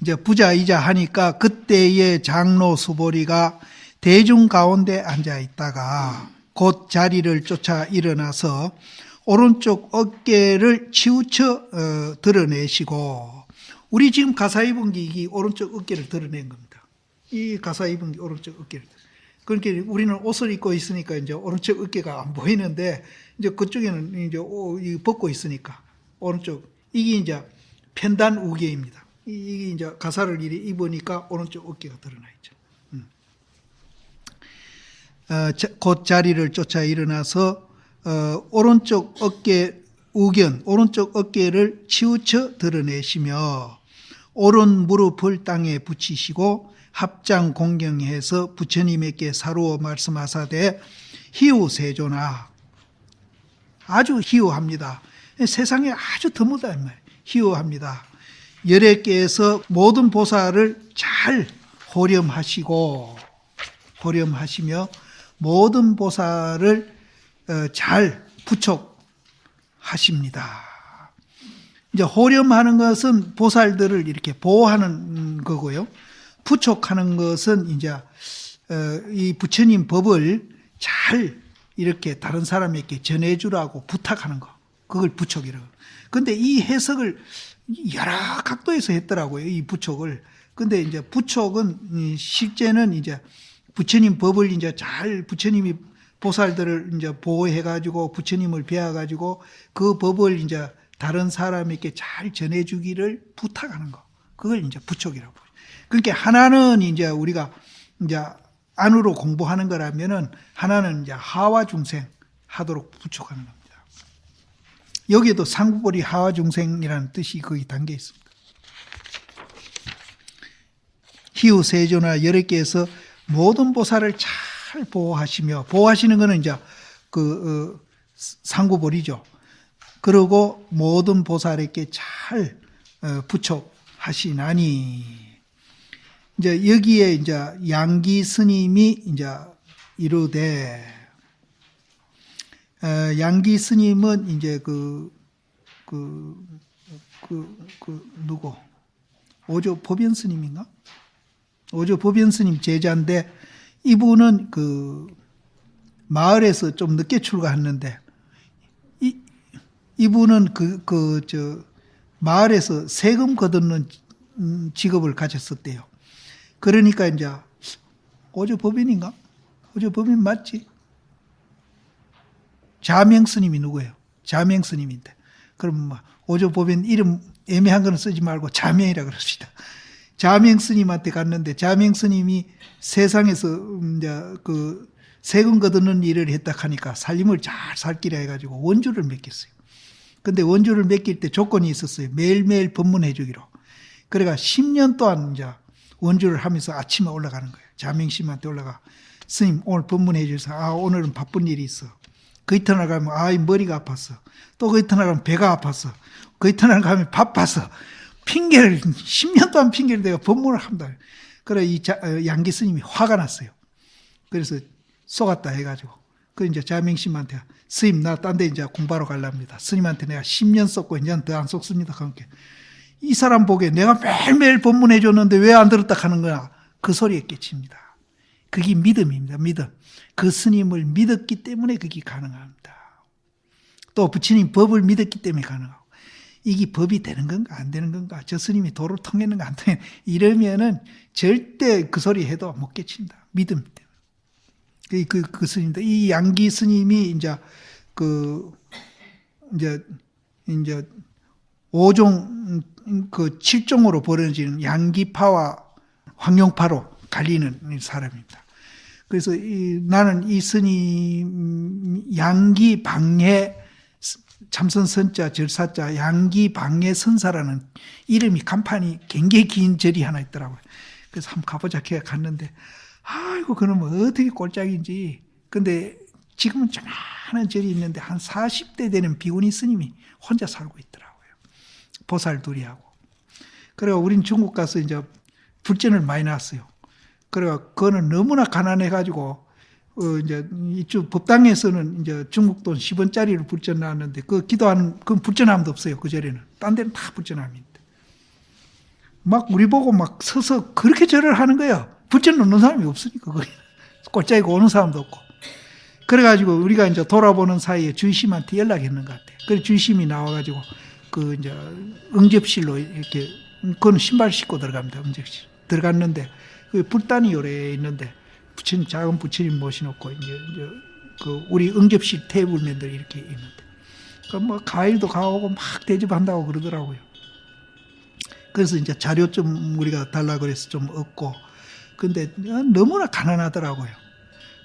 이제 부자이자 하니까 그때의 장로 수보리가 대중 가운데 앉아 있다가 곧 자리를 쫓아 일어나서 오른쪽 어깨를 치우쳐 드러내시고, 우리 지금 가사 입은 게 이 오른쪽 어깨를 드러낸 겁니다. 이 가사 입은 게 오른쪽 어깨를. 그러니까 우리는 옷을 입고 있으니까 이제 오른쪽 어깨가 안 보이는데, 이제 그쪽에는 이제 벗고 있으니까 오른쪽, 이게 이제 편단 우계입니다. 이게 이제 가사를 이리 입으니까 오른쪽 어깨가 드러나 있죠. 곧 자리를 쫓아 일어나서 오른쪽 어깨 우견, 오른쪽 어깨를 치우쳐 드러내시며 오른 무릎을 땅에 붙이시고 합장 공경해서 부처님에게 사루어 말씀하사되 희우세조나, 아주 희우합니다. 세상에 아주 드물다 이 말이에요. 희우합니다. 열애께서 모든 보살을 잘 호렴하시며 모든 보살을 잘 부촉하십니다. 이제 호렴하는 것은 보살들을 이렇게 보호하는 거고요. 부촉하는 것은 이제 이 부처님 법을 잘 이렇게 다른 사람에게 전해주라고 부탁하는 거, 그걸 부촉이라고. 근데 이 해석을 여러 각도에서 했더라고요, 이 부촉을. 근데 이제 부촉은 실제는 이제 부처님 법을 이제 잘, 부처님이 보살들을 이제 보호해가지고 부처님을 배워가지고 그 법을 이제 다른 사람에게 잘 전해주기를 부탁하는 거, 그걸 이제 부촉이라고. 그러니까 하나는 이제 우리가 이제 안으로 공부하는 거라면은 하나는 이제 하와 중생 하도록 부촉하는 겁니다. 여기에도 상구보리 하와 중생이라는 뜻이 거기 담겨 있습니다. 희우세조나 열애께서 모든 보살을 잘 보호하시며, 보호하시는 것은 이제 상구보리죠. 그리고 모든 보살에게 잘 부촉하시나니, 이제 여기에 이제 양기 스님이 이제 이르되, 양기 스님은 이제 누구? 오조 법연 스님인가? 오조 법연 스님 제자인데, 이분은 마을에서 좀 늦게 출가했는데, 이분은 마을에서 세금 거두는 직업을 가졌었대요. 그러니까 이제 오조 법연인가? 오조 법연 맞지? 자명 스님이 누구예요? 자명 스님인데. 그럼 뭐 오조 법연 이름 애매한 거는 쓰지 말고 자명이라 그럽시다. 자명 스님한테 갔는데, 자명 스님이 세상에서 이제 세금 거두는 일을 했다 하니까 살림을 잘 살기라 해가지고 원주를 맡겼어요. 근데 원주를 맡길 때 조건이 있었어요. 매일매일 법문해 주기로. 그래가 10년 동안 이제 원주를 하면서 아침에 올라가는 거예요. 자명 스님한테 올라가, 스님 오늘 법문해 주셔서, 오늘은 바쁜 일이 있어. 그 이튿날 가면 머리가 아팠어. 또 그 이튿날 가면 배가 아팠어. 그 이튿날 가면 바빴어. 핑계를 10년 동안 핑계를 대가 법문을 한다. 그래 이 양기 스님이 화가 났어요. 그래서 쏘갔다 해가지고, 그 이제 자명 스님한테, 스님 나 딴 데 이제 공부하러 가려합니다. 스님한테 내가 10년 썼고 이제는 더 안 속습니다. 그러니까 이 사람 보기에 내가 매일매일 법문해 줬는데 왜 안 들었다 하는 거야. 그 소리에 깨칩니다. 그게 믿음입니다. 믿음. 그 스님을 믿었기 때문에 그게 가능합니다. 또 부처님 법을 믿었기 때문에 가능하고, 이게 법이 되는 건가 안 되는 건가, 저 스님이 도를 통했는가 안 통했는가, 이러면은 절대 그 소리 해도 못 깨친다. 믿음 때문에. 그 스님도, 이 양기 스님이 이제 이제 5종, 7종으로 벌어지는 양기파와 황룡파로 갈리는 사람입니다. 그래서 나는 이 스님 양기 방해, 참선 선자 절사자 양기 방해 선사라는 이름이 간판이 굉장히 긴 절이 하나 있더라고요. 그래서 한번 가보자 해서 갔는데, 아이고 그놈은 어떻게 꼴짝인지. 근데 지금은 조그마한 절이 있는데 한 40대 되는 비구니 스님이 혼자 살고 있더라고요. 보살 둘이하고. 그래가 우린 중국 가서 이제 불전을 많이 났어요. 그래가 그거는 너무나 가난해가지고 이제 이쪽 법당에서는 이제 중국 돈 10원짜리를 불전 나왔는데, 그 기도하는 그 불전함도 없어요. 그 절에는 딴 데는 다 불전함인데, 막 우리 보고 막 서서 그렇게 절을 하는 거야. 붙여 놓는 사람이 없으니까, 거기. 꼴짜이고 오는 사람도 없고. 그래가지고 우리가 이제 돌아보는 사이에 주의심한테 연락했는 것 같아요. 그래서 주의심이 나와가지고 그 이제 응접실로 이렇게, 그건 신발 신고 들어갑니다. 응접실. 들어갔는데, 그 불단이 요래 있는데, 부처님, 작은 부처님 모셔놓고 이제 그 우리 응접실 테이블맨들 이렇게 있는데, 그 뭐 과일도 가오고 막 대접한다고 그러더라고요. 그래서 이제 자료 좀 우리가 달라 그래서 좀 얻고, 근데 너무나 가난하더라고요.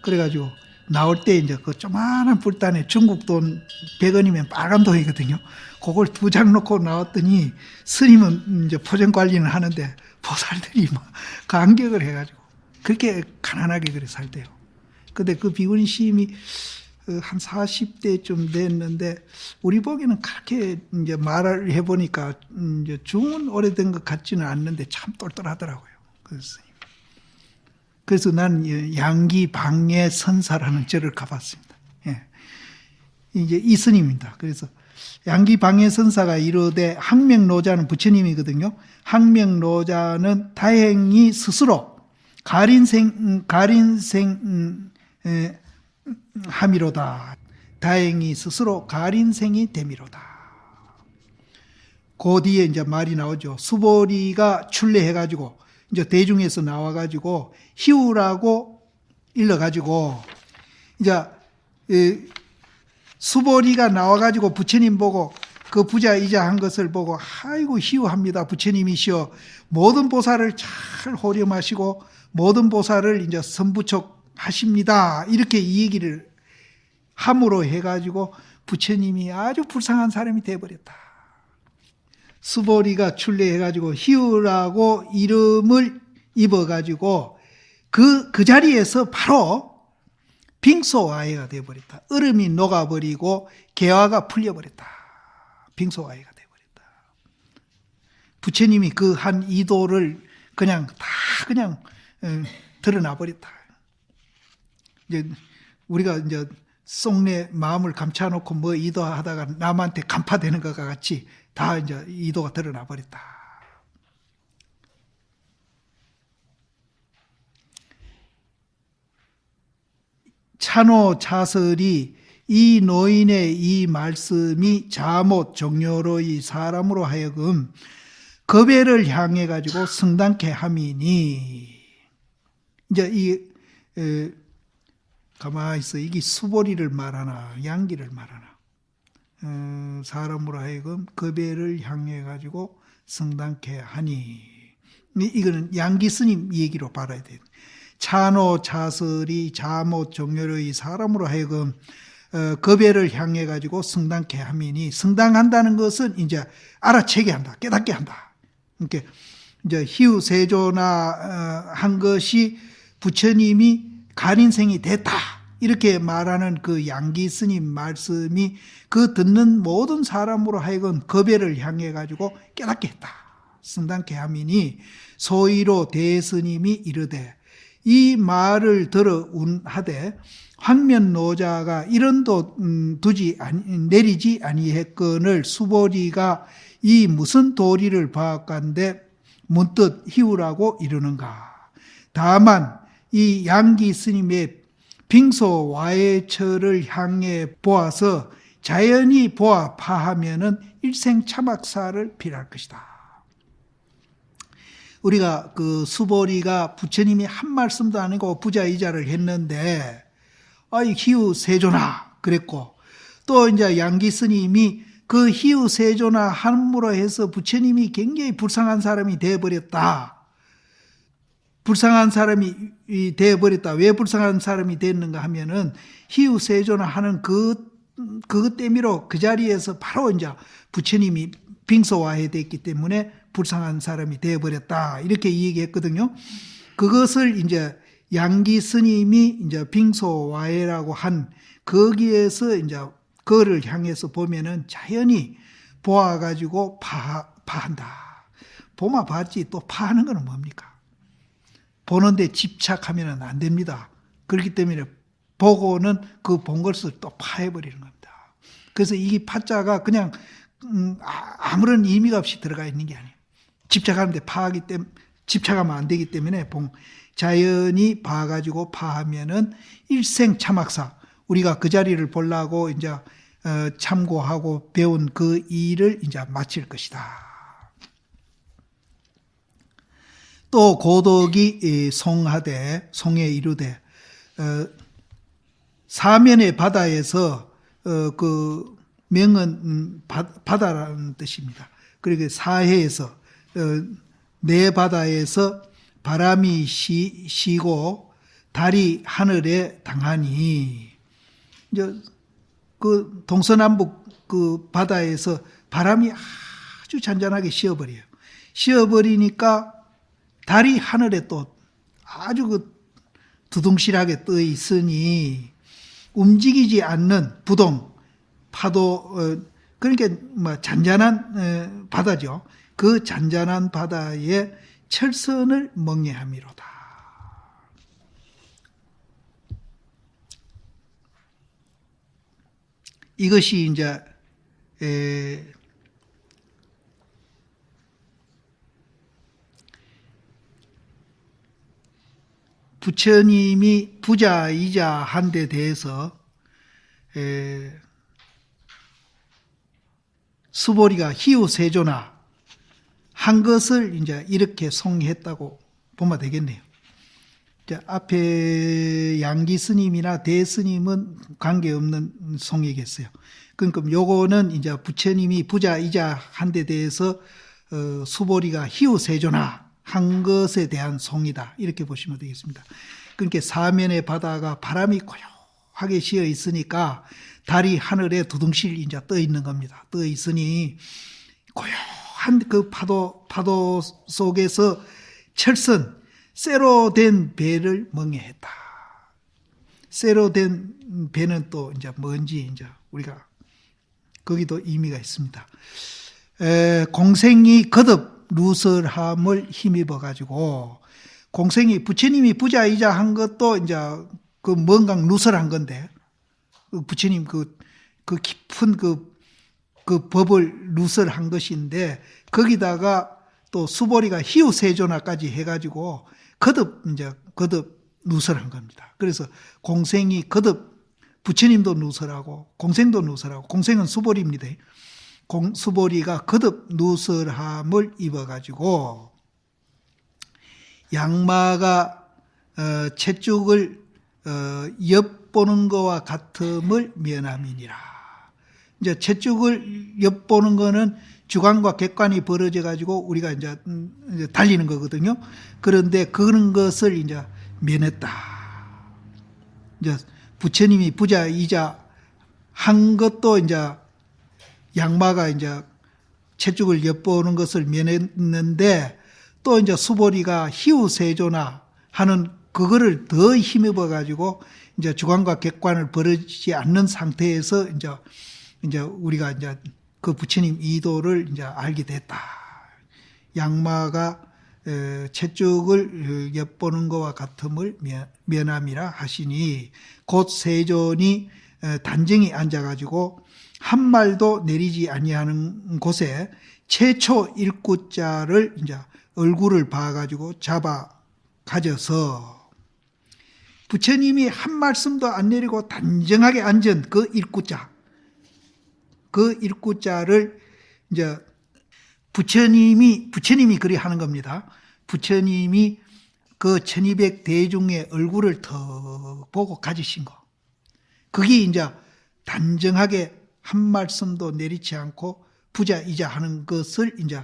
그래가지고 나올 때 이제 그 조만한 불단에 중국 돈 100원이면 빨간 돈이거든요. 그걸 2장 놓고 나왔더니 스님은 이제 포장 관리는 하는데 보살들이 막 간격을 해가지고 그렇게 가난하게 그래 살대요. 근데 그 비구니 시임이 한 40대쯤 됐는데 우리 보기에는 그렇게 이제 말을 해보니까 이제 중은 오래된 것 같지는 않는데 참 똘똘하더라고요. 그래서 나는 양기 방해 선사라는 절을 가봤습니다. 예. 이제 이 스님입니다. 그래서 양기 방해 선사가 이르되 항명노자는 부처님이거든요. 항명노자는 다행히 스스로 가린생함이로다. 다행히 스스로 가린생이 됨이로다. 그 뒤에 이제 말이 나오죠. 수보리가 출래해가지고 이제 대중에서 나와가지고 희우라고 일러가지고 이제 수보리가 나와가지고 부처님 보고 그 부자이자 한 것을 보고 아이고 희우합니다. 부처님이시여 모든 보살을 잘 호렴하시고 모든 보살을 이제 선부촉하십니다. 이렇게 이 얘기를 함으로 해가지고 부처님이 아주 불쌍한 사람이 되어버렸다. 수보리가 출래해가지고 희우라고 이름을 입어가지고 그 자리에서 바로 빙소와해가 되어버렸다. 얼음이 녹아버리고 개화가 풀려버렸다. 빙소와해가 되어버렸다. 부처님이 그 한 이도를 그냥 다 그냥 드러나버렸다. 이제 우리가 이제 속내 마음을 감춰놓고 뭐 이도하다가 남한테 간파되는 것과 같이 다 이제 이도가 드러나 버렸다. 찬호자설이 이 노인의 이 말씀이 자못 종료로의 사람으로 하여금 겁애를 향해 가지고 성당케 함이니 이제 가만히 있어. 이게 수보리를 말하나 양기를 말하나 사람으로 하여금 겁애를 향해 가지고 성당케 하니 이거는 양기 스님 얘기로 봐야 돼요. 찬호 자설이 자못 종료의 사람으로 하여금 겁애를 향해 가지고 성당케 함이니 성당한다는 것은 이제 알아채게 한다, 깨닫게 한다. 이렇게 이제 희우 세존화 한 것이 부처님이 가린생이 됐다. 이렇게 말하는 그 양기 스님 말씀이 그 듣는 모든 사람으로 하여금 겁애를 향해 가지고 깨닫게 했다. 성당케 함이니 소위로 대스님이 이르되 이 말을 들어 운하되 황면노자가 이런도 내리지 아니했거늘 수보리가 이 무슨 도리를 봐간데 문득 희우라고 이르는가. 다만 이 양기 스님의 빙소와해처를 향해 보아서 자연히 보아 파하면은 일생 참학사를 필할 것이다. 우리가 그 수보리가 부처님이 한 말씀도 아니고 부자이자를 했는데 희우 세존아 그랬고 또 이제 양기 스님이 그 희우 세존아 함으로 해서 부처님이 굉장히 불쌍한 사람이 되어버렸다. 불쌍한 사람이 되어버렸다. 왜 불쌍한 사람이 됐는가 하면은 희우 세존아 하는 그것 때문에 그 자리에서 바로 이제 부처님이 빙소화해 됐기 때문에 불쌍한 사람이 되어버렸다. 이렇게 얘기했거든요. 그것을 이제 양기 스님이 이제 빙소화해라고 한 거기에서 이제 그거를 향해서 보면은 자연히 보아가지고 파한다. 보마 봤지 또 파하는 거는 뭡니까? 보는데 집착하면 안 됩니다. 그렇기 때문에 보고는 그 본 것을 또 파해버리는 겁니다. 그래서 이 파자가 그냥 아무런 의미가 없이 들어가 있는 게 아니에요. 집착하는데 집착하면 안 되기 때문에 자연히 봐가지고 파하면은 일생참학사, 우리가 그 자리를 보려고 이제 참고하고 배운 그 일을 이제 마칠 것이다. 또 고덕이 송에 이르되 사면의 바다에서 그 명은 바다라는 뜻입니다. 그리고 사해에서 내 바다에서 바람이 시고 달이 하늘에 당하니, 이제 그 동서남북 그 바다에서 바람이 아주 잔잔하게 쉬어버려요. 쉬어버리니까 달이 하늘에 또 아주 그 두둥실하게 떠 있으니 움직이지 않는 부동 파도, 그러니까 뭐 잔잔한 바다죠. 그 잔잔한 바다에 철선을 멍예함이로다. 이것이 이제 부처님이 부자이자 한 데 대해서 수보리가 희우세조나 한 것을 이제 이렇게 송했다고 보면 되겠네요. 이제 앞에 양기 스님이나 대스님은 관계없는 송이겠어요. 그러니까 요거는 이제 부처님이 부자이자 한 데 대해서 수보리가 희우세조나 한 것에 대한 송이다, 이렇게 보시면 되겠습니다. 그러니까 사면의 바다가 바람이 고요하게 쉬어 있으니까 달이 하늘에 두둥실 이제 떠 있는 겁니다. 떠 있으니 고요한 그 파도 속에서 철선, 쇠로 된 배를 멍해했다. 쇠로 된 배는 또 이제 뭔지 이제 우리가 거기도 의미가 있습니다. 공생이 거듭 루설함을 힘입어 가지고, 공생이 부처님이 부자이자 한 것도 이제 그 뭔가 루설한 건데, 부처님 그 깊은 그 법을 루설한 것인데, 거기다가 또 수보리가 희우세조나까지 해가지고 거듭 누설한 겁니다. 그래서 공생이 거듭, 부처님도 누설하고 공생도 누설하고, 공생은 수보리입니다. 수보리가 거듭 누설함을 입어가지고 양마가 채죽을 엿보는 것과 같음을 면함이니라. 이제 채죽을 엿보는 거는 주관과 객관이 벌어져 가지고 우리가 이제 달리는 거거든요. 그런데 그런 것을 이제 면했다. 이제 부처님이 부자이자 한 것도 이제 양마가 이제 채죽을 엿보는 것을 면했는데, 또 이제 수보리가 희우세조나 하는 그거를 더 힘입어 가지고 이제 주관과 객관을 벌이지 않는 상태에서 이제 우리가 이제 그 부처님 이도를 이제 알게 됐다. 양마가 채죽을 엿보는 것과 같음을 면함이라 하시니, 곧 세존이 단정히 앉아가지고 한 말도 내리지 아니하는 곳에 최초 일구자를 이제 얼굴을 봐가지고 잡아 가져서, 부처님이 한 말씀도 안 내리고 단정하게 앉은 그 일구자, 그 일구자를 이제 부처님이 그리 하는 겁니다. 부처님이 그 1200 대중의 얼굴을 더 보고 가지신 거. 그게 이제 단정하게 한 말씀도 내리지 않고 부자이자 하는 것을 이제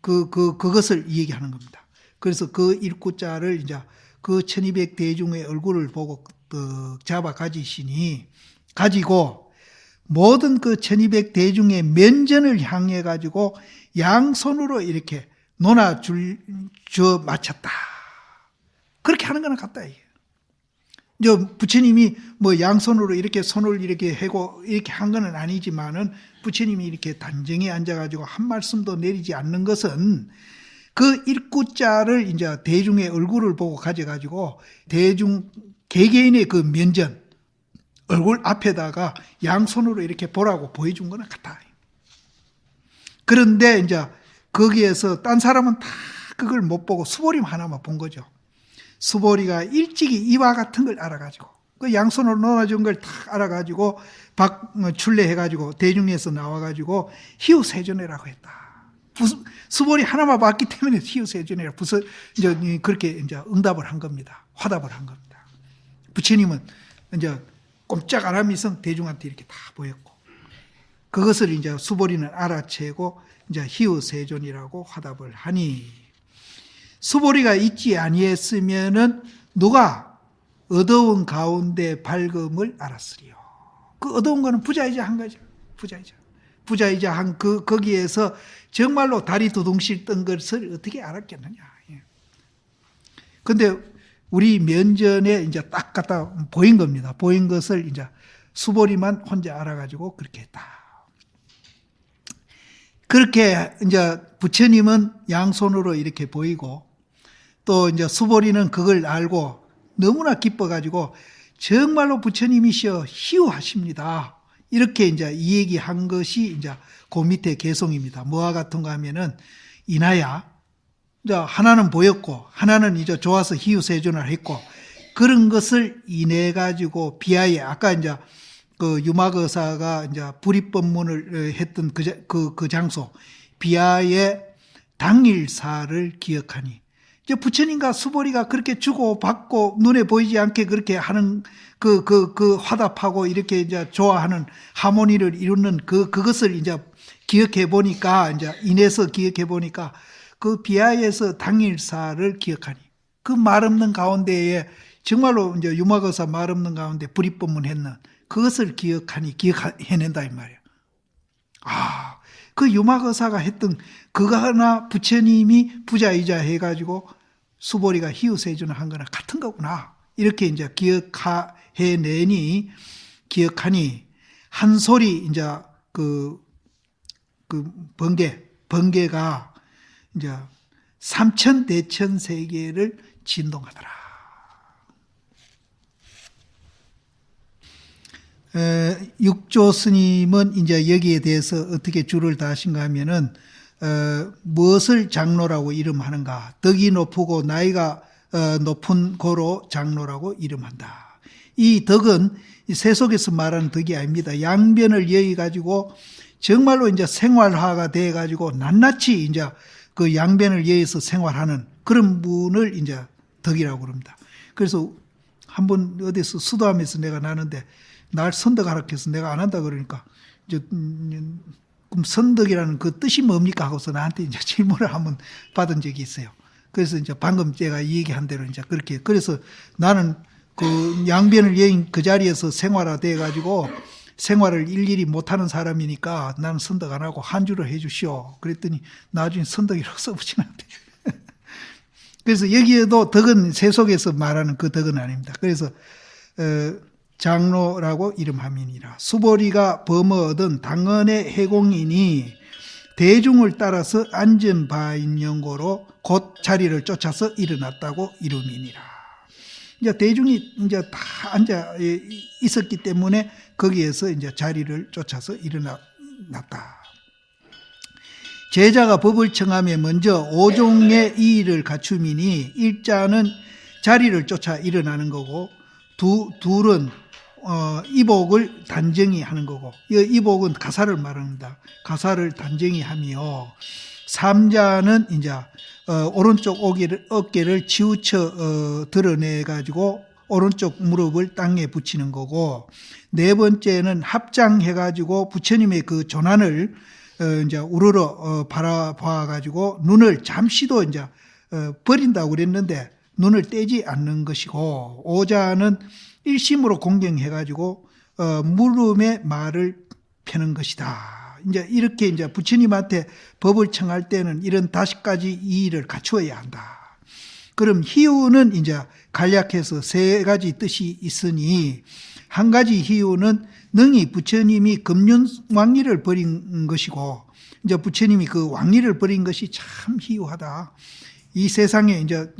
그것을 얘기하는 겁니다. 그래서 그 일구자를 이제 그 1200 대중의 얼굴을 보고 잡아 가지고 모든 그 1200 대중의 면전을 향해 가지고 양손으로 이렇게 놓아줘 마쳤다. 그렇게 하는 거는 같다, 이게. 부처님이 뭐 양손으로 이렇게 손을 이렇게 하고 이렇게 한 거는 아니지만은, 부처님이 이렇게 단정히 앉아가지고 한 말씀도 내리지 않는 것은 그 일구자를 이제 대중의 얼굴을 보고 가져가지고 대중 개개인의 그 면전, 얼굴 앞에다가 양손으로 이렇게 보라고 보여준 거는 같아. 그런데 이제 거기에서 딴 사람은 다 그걸 못 보고 수보리 하나만 본 거죠. 수보리가 일찍이 이와 같은 걸 알아가지고 그 양손으로 놓아준 걸 다 알아가지고 출래해가지고 대중에서 나와가지고 희우세존회라고 했다. 수보리 하나만 봤기 때문에 희우세존회라 이제 그렇게 이제 응답을 한 겁니다. 화답을 한 겁니다. 부처님은 이제 꼼짝 안 하면서 대중한테 이렇게 다 보였고 그것을 이제 수보리는 알아채고 이제 희우세존이라고 화답을 하니 수보리가 있지 아니했으면은 누가 어두운 가운데 밝음을 알았으리요. 그 어두운 거는 부자이자 한 거죠. 부자이자 한 거기에서 정말로 다리 두둥실 뜬 것을 어떻게 알았겠느냐. 근데 우리 면전에 이제 딱 갖다 보인 겁니다. 보인 것을 이제 수보리만 혼자 알아가지고 그렇게 했다. 그렇게 이제 부처님은 양손으로 이렇게 보이고 또 이제 수보리는 그걸 알고 너무나 기뻐가지고 정말로 부처님이시여 희우하십니다. 이렇게 이제 이 얘기한 것이 이제 그 밑에 개송입니다. 뭐와 같은가 하면은 이나야 이제 하나는 보였고 하나는 이제 좋아서 희우세존을 했고 그런 것을 인해 가지고 비하에 아까 이제 그 유마거사가 이제 불입법문을 했던 그 장소 비하의 당일사를 기억하니 이제 부처님과 수보리가 그렇게 주고 받고 눈에 보이지 않게 그렇게 하는 그 화답하고 이렇게 이제 좋아하는 하모니를 이루는 그것을 이제 기억해 보니까 이제 인해서 기억해 보니까 그 비하에서 당일사를 기억하니 그 말 없는 가운데에 정말로 이제 유마거사 말 없는 가운데 불입법문 했는 그것을 기억해낸다 이 말이에요. 아, 그 유마거사가 했던 그거 하나 부처님이 부자이자 해가지고 수보리가 희우세존을 한 거나 같은 거구나. 이렇게 이제 기억하니 한 소리 이제 그 번개가 이제 삼천대천 세계를 진동하더라. 육조 스님은 이제 여기에 대해서 어떻게 줄을 다하신가 하면은 무엇을 장로라고 이름하는가? 덕이 높고 나이가 높은 고로 장로라고 이름한다. 이 덕은 세속에서 말하는 덕이 아닙니다. 양변을 여의 가지고 정말로 이제 생활화가 돼 가지고 낱낱이 이제 그 양변을 여의서 생활하는 그런 분을 이제 덕이라고 그럽니다. 그래서 한번 어디서 수도하면서 내가 나는데 날 선덕하라 해서 내가 안 한다 그러니까 이제 그럼 선덕이라는 그 뜻이 뭡니까 하고서 나한테 이제 질문을 한번 받은 적이 있어요. 그래서 이제 방금 제가 이 얘기한 대로 이제 그렇게 그래서 나는 그 양변을 여인 그 자리에서 생활화돼 가지고 생활을 일일이 못하는 사람이니까 나는 선덕 안 하고 한주를 해주시오. 그랬더니 나중에 선덕이라고 써붙이는데 그래서 여기에도 덕은 세속에서 말하는 그 덕은 아닙니다. 그래서 장로라고 이름함이니라. 수보리가 범어얻은 당언의 해공이니 대중을 따라서 앉은 바인 연고로 곧 자리를 쫓아서 일어났다고 이름이니라. 이제 대중이 이제 다 앉아 있었기 때문에 거기에서 이제 자리를 쫓아서 일어났다. 제자가 법을 청하며 먼저 5종의 이의를 갖춤이니 일자는 자리를 쫓아 일어나는 거고 둘은 이복을 단정히 하는 거고 이복은 가사를 말합니다. 가사를 단정히 하며 삼자는 이제 오른쪽 어깨를 치우쳐 드러내 가지고 오른쪽 무릎을 땅에 붙이는 거고 네 번째는 합장해 가지고 부처님의 그 조난을 이제 우러러 바라봐 가지고 눈을 잠시도 이제 버린다고 그랬는데 눈을 떼지 않는 것이고 오자는 일심으로 공경해 가지고 물음의 말을 펴는 것이다. 이제 이렇게 이제 부처님한테 법을 청할 때는 이런 5가지 이의를 갖추어야 한다. 그럼 희우는 이제 간략해서 3가지 뜻이 있으니 한 가지 희우는 능히 부처님이 금륜왕리를 버린 것이고 이제 부처님이 그 왕리를 버린 것이 참 희우하다. 이 세상에 이제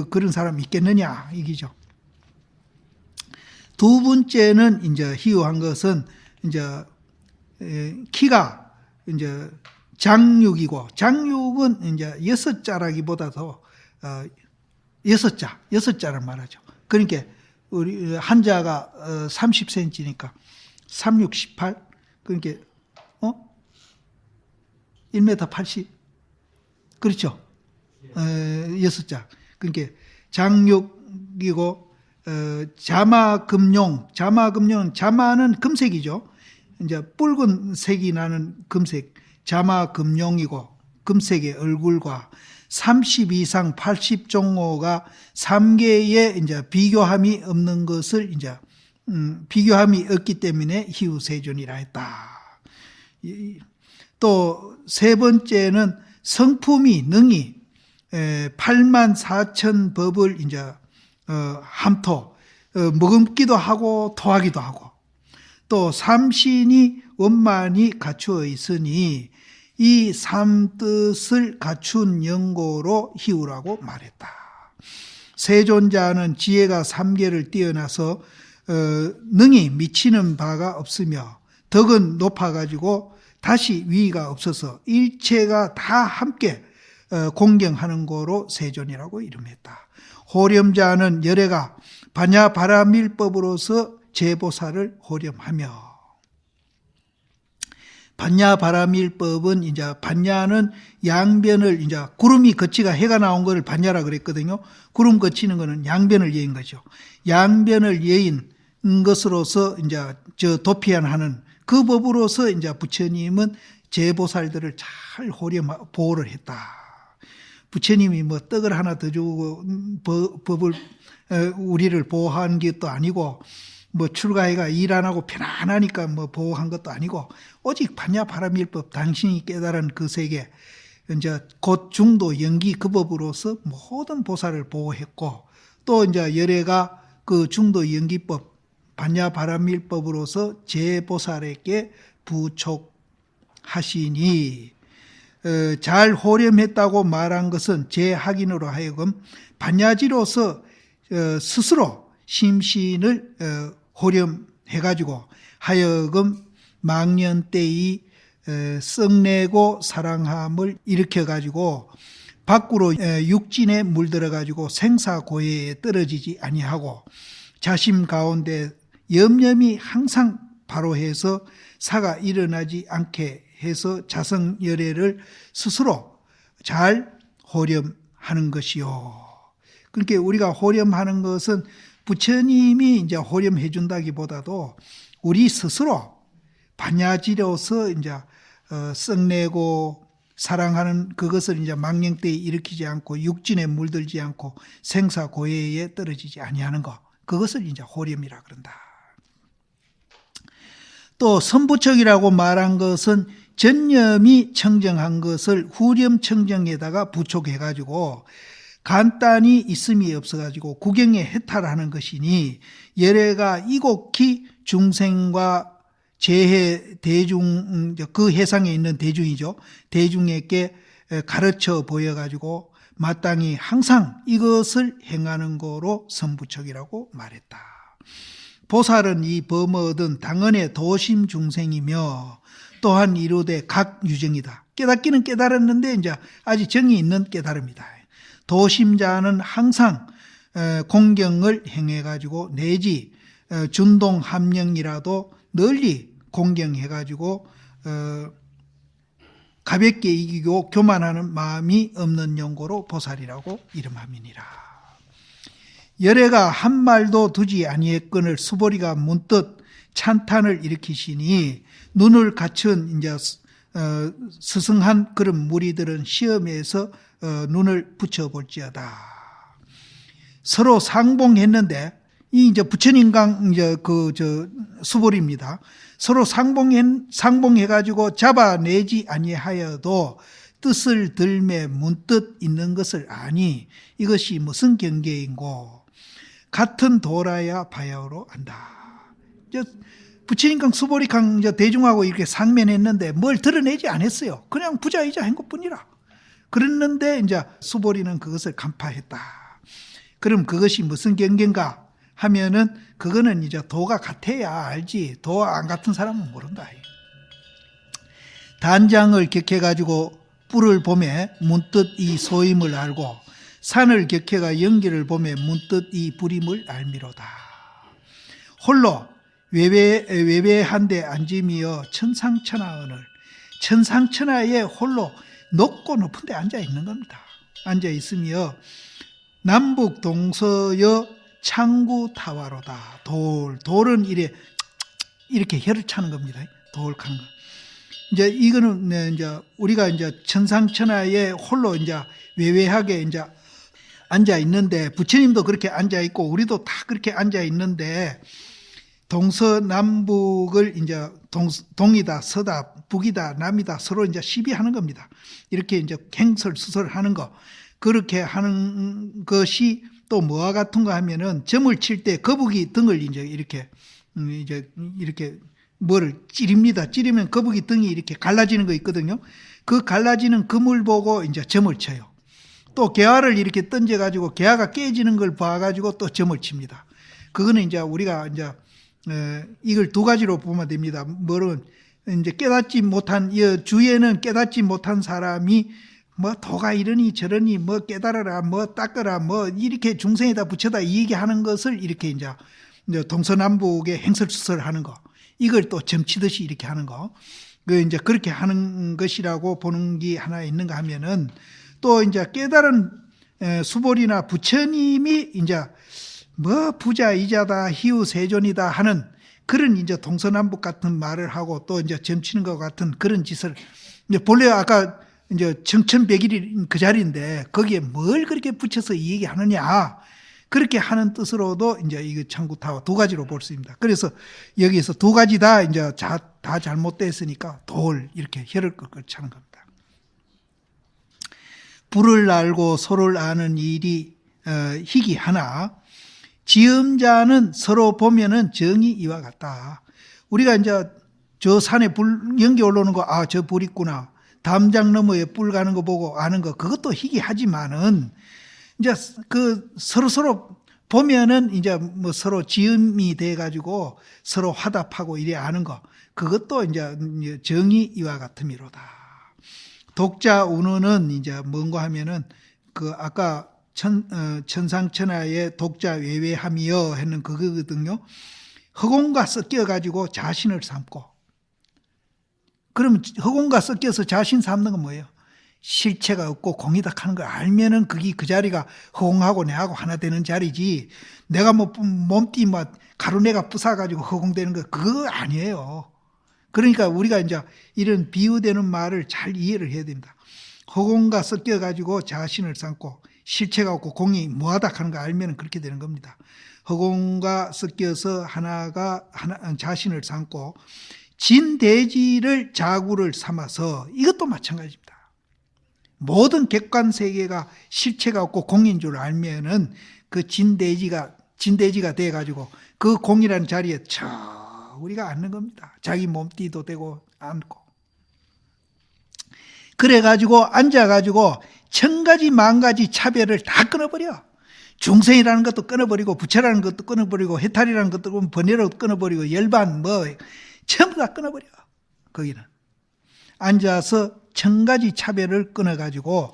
그런 사람이 있겠느냐 이기죠. 두 번째는 이제 희우한 것은 이제 키가 이제 장육이고, 장육은 이제 6자라기보다도 6자를 말하죠. 그러니까 우리 한자가 30cm니까 3, 6, 18. 그러니까 1m 80. 그렇죠. 6자. 그러니까 장육이고, 자마금룡. 자마는 금색이죠. 이제 붉은색이 나는 금색. 자마금룡이고, 금색의 얼굴과 30 이상 80종호가 3개의 이제 비교함이 없는 것을 이제 비교함이 없기 때문에 희우세존이라 했다. 또 세 번째는 성품이 능히 8만 4천 법을 이제 함토 머금기도 하고 토하기도 하고, 또 삼신이 원만히 갖추어 있으니 이 삼뜻을 갖춘 영고로 희우라고 말했다. 세존자는 지혜가 3계를 뛰어나서 능히 미치는 바가 없으며 덕은 높아가지고 다시 위가 없어서 일체가 다 함께 공경하는 거로 세존이라고 이름했다. 호렴자는 열애가 반야바라밀법으로서 제보살을 호렴하며, 반야바라밀법은 이제 반야는 양변을 이제 구름이 거치가 해가 나온 거를 반야라 그랬거든요. 구름 거치는 거는 양변을 여인 거죠. 양변을 여인 것으로서 이제 저 도피안하는 그 법으로서 이제 부처님은 제보살들을 잘 호렴 보호를 했다. 부처님이 뭐 떡을 하나 더 주고 법을 우리를 보호한 것도 아니고, 뭐 출가해가 일 안 하고 편안하니까 뭐 보호한 것도 아니고, 오직 반야바라밀법 당신이 깨달은 그 세계, 이제 곧 중도 연기 그 법으로서 모든 보살을 보호했고, 또 이제 열애가 그 중도 연기법 반야바라밀법으로서 제보살에게 부촉하시니, 잘 호렴했다고 말한 것은 제학인으로 하여금 반야지로서 스스로 심신을 호렴해가지고 하여금 망년 때의 썩내고 사랑함을 일으켜가지고 밖으로 육진에 물들어가지고 생사고해에 떨어지지 아니하고, 자심 가운데 염려이 항상 바로해서 사가 일어나지 않게 해서 자성열애를 스스로 잘 호렴하는 것이요. 그러니까 우리가 호렴하는 것은 부처님이 이제 호렴해 준다기보다도 우리 스스로 반야지로서 이제 썩내고 사랑하는 그것을 이제 망령때에 일으키지 않고 육진에 물들지 않고 생사고해에 떨어지지 아니하는 것, 그것을 이제 호렴이라 그런다. 또 선부척이라고 말한 것은 전념이 청정한 것을 후렴청정에다가 부촉해가지고 간단히 있음이 없어가지고 구경에 해탈하는 것이니, 열애가 이곡히 중생과 재해 대중, 그 해상에 있는 대중이죠. 대중에게 가르쳐 보여가지고 마땅히 항상 이것을 행하는 거로 선부척이라고 말했다. 보살은 이 범어든 당언의 도심 중생이며 또한 이루되 각 유정이다. 깨닫기는 깨달았는데 이제 아직 정이 있는 깨달음이다. 도심자는 항상 공경을 행해가지고 내지 준동함령이라도 널리 공경해가지고 가볍게 이기고 교만하는 마음이 없는 영고로 보살이라고 이름함이니라. 열애가 한 말도 두지 아니했거늘 수보리가 문득 찬탄을 일으키시니 눈을 갖춘 이제 스승한 그런 무리들은 시험에서 눈을 붙여볼지어다. 서로 상봉했는데, 이 이제 부처님강 이제 수보리입니다. 서로 상봉해가지고 잡아내지 아니하여도 뜻을 들매 문득 있는 것을 아니, 이것이 무슨 경계인고 같은 도라야 바야흐로 안다. 부처님강 수보리강 대중하고 이렇게 상면했는데 뭘 드러내지 않았어요. 그냥 부자이자 한 것뿐이라. 그랬는데 이제 수보리는 그것을 간파했다. 그럼 그것이 무슨 경계인가 하면은 그거는 이제 도가 같아야 알지, 도 안 같은 사람은 모른다. 단장을 격해가지고 뿔을 보매 문득 이 소임을 알고 산을 격해가 연기를 보매 문득 이 불임을 알미로다. 홀로 외외한데 앉음이여 천상천하언을 천상천하에 홀로 높고 높은 데 앉아 있는 겁니다. 앉아 있으며 남북 동서여 창구타화로다. 돌은 이렇게 혀를 차는 겁니다. 돌 카는 거. 이제 이거는 이제 우리가 이제 천상천하에 홀로 이제 외외하게 이제 앉아 있는데 부처님도 그렇게 앉아 있고 우리도 다 그렇게 앉아 있는데 동서남북을 이제 동이다 서다 북이다 남이다 서로 이제 시비하는 겁니다. 이렇게 이제 갱설수설하는 거 그렇게 하는 것이 또 뭐와 같은가 하면은 점을 칠 때 거북이 등을 이제 이렇게 뭐를 찌릅니다. 찌르면 거북이 등이 이렇게 갈라지는 거 있거든요. 그 갈라지는 금을 보고 이제 점을 쳐요. 또 개화를 이렇게 던져가지고 개화가 깨지는 걸 봐가지고 또 점을 칩니다. 그거는 이제 우리가 이제 이걸 두 가지로 보면 됩니다. 뭐는 이제 깨닫지 못한 주위에는 깨닫지 못한 사람이 뭐 도가 이러니 저러니 뭐 깨달아라 뭐 닦아라 뭐 이렇게 중생에다 붙여다 얘기하는 것을 이렇게 이제 동서남북에 행설수설하는 거 이걸 또 점치듯이 이렇게 하는 거 그 이제 그렇게 하는 것이라고 보는 게 하나 있는가 하면은 또 이제 깨달은 수보리나 부처님이 이제 뭐 부자 이자다 희우 세존이다 하는 그런 이제 동서남북 같은 말을 하고 또 이제 점치는 것 같은 그런 짓을 이제 본래 아까 이제 청천백일이 그 자리인데 거기에 뭘 그렇게 붙여서 이 얘기하느냐 그렇게 하는 뜻으로도 이제 이거 창구타와 두 가지로 볼 수 있습니다. 그래서 여기에서 두 가지 다 이제 다 잘못됐으니까 돌 이렇게 혀를 끌끌 차는 겁니다. 불을 알고 소를 아는 일이 희귀 하나 지음자는 서로 보면은 정이 이와 같다. 우리가 이제 저 산에 불 연기 올라오는 거 아 저 불 있구나. 담장 너머에 뿔 가는 거 보고 아는 거 그것도 희귀하지만은 이제 그 서로 보면은 이제 뭐 서로 지음이 돼 가지고 서로 화답하고 이래 아는 거 그것도 이제 정이 이와 같음이로다. 독자 운우는 이제 뭔가 하면은 그 아까 천상천하의 독자 외외함이여 했는 그거거든요. 허공과 섞여 가지고 자신을 삼고 그러면 허공과 섞여서 자신 삼는 건 뭐예요? 실체가 없고 공이다 하는 걸 알면은 그게 그 자리가 허공하고 내하고 하나 되는 자리지 내가 뭐 몸띠 막 가루내가 부사가지고 허공되는 거 그거 아니에요. 그러니까 우리가 이제 이런 비유되는 말을 잘 이해를 해야 됩니다. 허공과 섞여가지고 자신을 삼고 실체가 없고 공이 뭐하다 하는 거 알면은 그렇게 되는 겁니다. 허공과 섞여서 하나 자신을 삼고 진대지를 자구를 삼아서 이것도 마찬가지입니다. 모든 객관 세계가 실체가 없고 공인 줄 알면은 그 진대지가 돼 가지고 그 공이라는 자리에 우리가 앉는 겁니다. 자기 몸띠도 되고 앉고. 그래 가지고 앉아 가지고 천 가지 만 가지 차별을 다 끊어버려. 중생이라는 것도 끊어버리고 부처라는 것도 끊어버리고 해탈이라는 것도 번뇌로 끊어버리고 열반 뭐 전부 다 끊어버려. 거기는 앉아서 천 가지 차별을 끊어가지고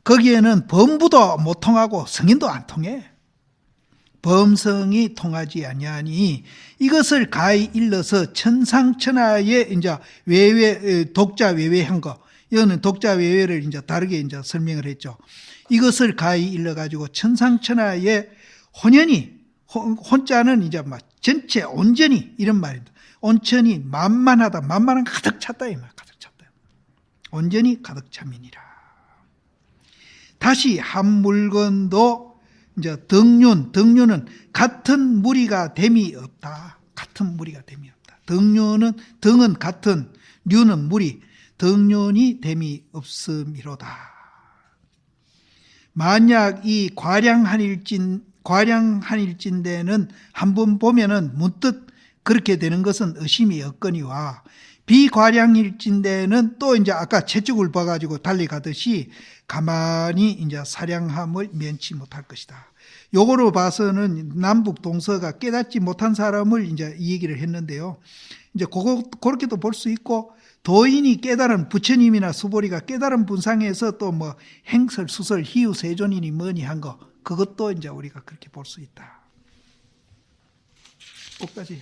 거기에는 범부도 못 통하고 성인도 안 통해. 범성이 통하지 아니하니 이것을 가히 일러서 천상천하의 이제 독자 외외한 거. 이거는 독자 외외를 이제 다르게 이제 설명을 했죠. 이것을 가히 일러가지고 천상천하의 혼연히 혼자는 이제 막 전체 온전히 이런 말입니다. 온천히 만만하다. 만만한 가득 찼다. 이 말 가득 찼다. 온전히 가득 참이니라. 다시 한 물건도 이제 등륜은 같은 무리가 됨이 없다. 같은 무리가 됨이 없다. 등은 같은, 륜은 무리, 등륜이 됨이 없음이로다. 만약 이 과량한일진대는 한번 보면은 문득 그렇게 되는 것은 의심이 없거니와 비과량일진대는 또 이제 아까 채찍을 봐가지고 달려가듯이 가만히 이제 사량함을 면치 못할 것이다. 요거로 봐서는 남북 동서가 깨닫지 못한 사람을 이제 이 얘기를 했는데요. 이제 그렇게도 볼 수 있고, 도인이 깨달은 부처님이나 수보리가 깨달은 분상에서 또 뭐 행설, 수설, 희유, 세존이니 뭐니 한 거, 그것도 이제 우리가 그렇게 볼 수 있다. 끝까지.